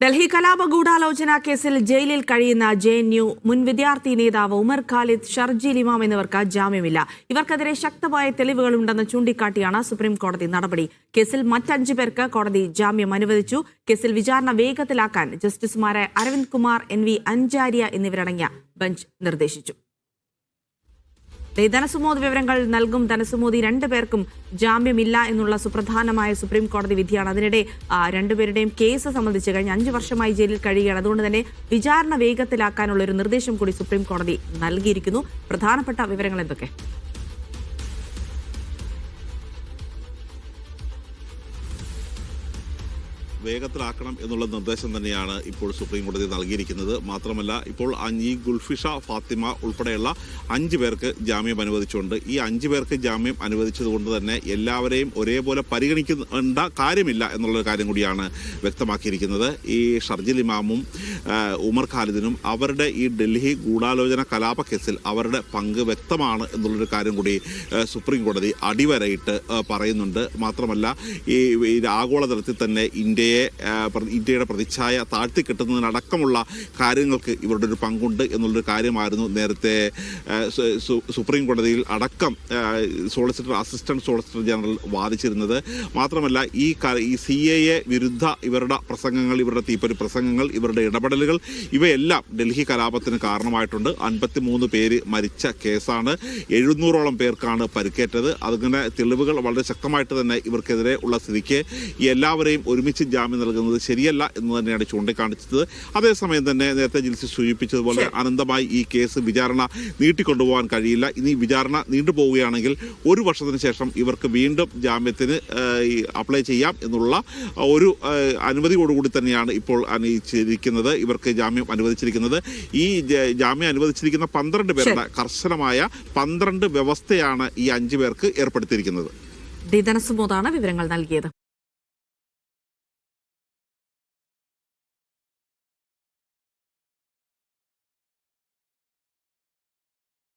ഡൽഹി കലാപ ഗൂഢാലോചന കേസിൽ ജയിലിൽ കഴിയുന്ന JNU മുൻ വിദ്യാർത്ഥി നേതാവ് ഉമർ ഖാലിദ്, ഷർജീൽ ഇമാം എന്നിവർക്ക് ജാമ്യമില്ല. ഇവർക്കെതിരെ ശക്തമായ തെളിവുകളുണ്ടെന്ന് ചൂണ്ടിക്കാട്ടിയാണ് സുപ്രീം കോടതി നടപടി. കേസിൽ മറ്റ് 5 പേർക്ക് കോടതി ജാമ്യം അനുവദിച്ചു. കേസിൽ വിചാരണ വേഗത്തിലാക്കാൻ ജസ്റ്റിസുമാരായ അരവിന്ദ് കുമാർ, NV അഞ്ചാരിയ എന്നിവരടങ്ങിയ ബെഞ്ച് നിർദ്ദേശിച്ചു. ധനസുമോദ് വിവരങ്ങൾ നൽകും. ധനസുമോദി 2 പേർക്കും ജാമ്യമില്ല എന്നുള്ള സുപ്രധാനമായ സുപ്രീം കോടതി വിധിയാണ്. അതിനിടെ 2 പേരുടെയും കേസ് സംബന്ധിച്ച് കഴിഞ്ഞ 5 വർഷമായി ജയിലിൽ കഴിയുകയാണ്. അതുകൊണ്ട് തന്നെ വിചാരണ വേഗത്തിലാക്കാനുള്ള ഒരു നിർദ്ദേശം കൂടി സുപ്രീം കോടതി നൽകിയിരിക്കുന്നു. പ്രധാനപ്പെട്ട വിവരങ്ങൾ എന്തൊക്കെ? വേഗത്തിലാക്കണം എന്നുള്ള നിർദ്ദേശം തന്നെയാണ് ഇപ്പോൾ സുപ്രീം കോടതി നൽകിയിരിക്കുന്നത്. മാത്രമല്ല, ഇപ്പോൾ ഈ ഗുൽഫിഷ ഫാത്തിമ ഉൾപ്പെടെയുള്ള 5 പേർക്ക് ജാമ്യം അനുവദിച്ചുകൊണ്ട് ഈ 5 പേർക്ക് ജാമ്യം അനുവദിച്ചതുകൊണ്ട് തന്നെ എല്ലാവരെയും ഒരേപോലെ പരിഗണിക്കേണ്ട കാര്യമില്ല എന്നുള്ള കാര്യം കൂടിയാണ് വ്യക്തമാക്കിയിരിക്കുന്നത്. ഈ ഷർജീൽ ഇമാമും ഉമർ ഖാലിദിനും അവരുടെ ഈ ഡൽഹി ഗൂഢാലോചന കലാപ കേസിൽ അവരുടെ പങ്ക് വ്യക്തമാണ് എന്നുള്ളൊരു കാര്യം കൂടി സുപ്രീം കോടതി അടിവരയിട്ട് പറയുന്നുണ്ട്. മാത്രമല്ല, ഈ ആഗോളതലത്തിൽ തന്നെ ഇന്ത്യയുടെ പ്രതിച്ഛായ താഴ്ത്തിക്കെട്ടുന്നതിനടക്കമുള്ള കാര്യങ്ങൾക്ക് ഇവരുടെ ഒരു പങ്കുണ്ട് എന്നുള്ളൊരു കാര്യമായിരുന്നു നേരത്തെ സുപ്രീം കോടതിയിൽ അടക്കം അസിസ്റ്റന്റ് സോളിസിറ്റർ ജനറൽ വാദിച്ചിരുന്നത്. മാത്രമല്ല, ഈ CAA വിരുദ്ധ ഇവരുടെ പ്രസംഗങ്ങൾ, ഇവരുടെ തീപ്പൊരി പ്രസംഗങ്ങൾ, ഇവരുടെ ഇടപെടലുകൾ ഇവയെല്ലാം ഡൽഹി കലാപത്തിന് കാരണമായിട്ടുണ്ട്. 53 പേര് മരിച്ച കേസാണ്. 700ഓളം പേർക്കാണ് പരിക്കേറ്റത്. അതിങ്ങനെ തെളിവുകൾ വളരെ ശക്തമായിട്ട് തന്നെ ഇവർക്കെതിരെ ഉള്ള സ്ഥിതിക്ക് ഈ എല്ലാവരെയും ഒരുമിച്ച് ജാമ്യം നൽകുന്നത് ശരിയല്ല എന്ന് തന്നെയാണ് ചൂണ്ടിക്കാണിച്ചത്. അതേസമയം തന്നെ നേരത്തെ ജിൽസി സൂചിപ്പിച്ചതുപോലെ അനന്തമായി ഈ കേസ് വിചാരണ നീട്ടിക്കൊണ്ടുപോകാൻ കഴിയില്ല. ഇനി വിചാരണ നീണ്ടുപോവുകയാണെങ്കിൽ 1 വർഷത്തിന് ശേഷം ഇവർക്ക് വീണ്ടും ജാമ്യത്തിന് അപ്ലൈ ചെയ്യാം എന്നുള്ള ഒരു അനുമതിയോടുകൂടി തന്നെയാണ് ഇപ്പോൾ അനുവദിച്ചിരിക്കുന്നത്. ഇവർക്ക് ജാമ്യം അനുവദിച്ചിരിക്കുന്നത്. ഈ ജാമ്യം അനുവദിച്ചിരിക്കുന്ന 12 പേരുടെ കർശനമായ 12 വ്യവസ്ഥയാണ് ഈ 5 പേർക്ക് ഏർപ്പെടുത്തിയിരിക്കുന്നത്. ധനസുമോദാണ് വിവരങ്ങൾ നൽകിയത്.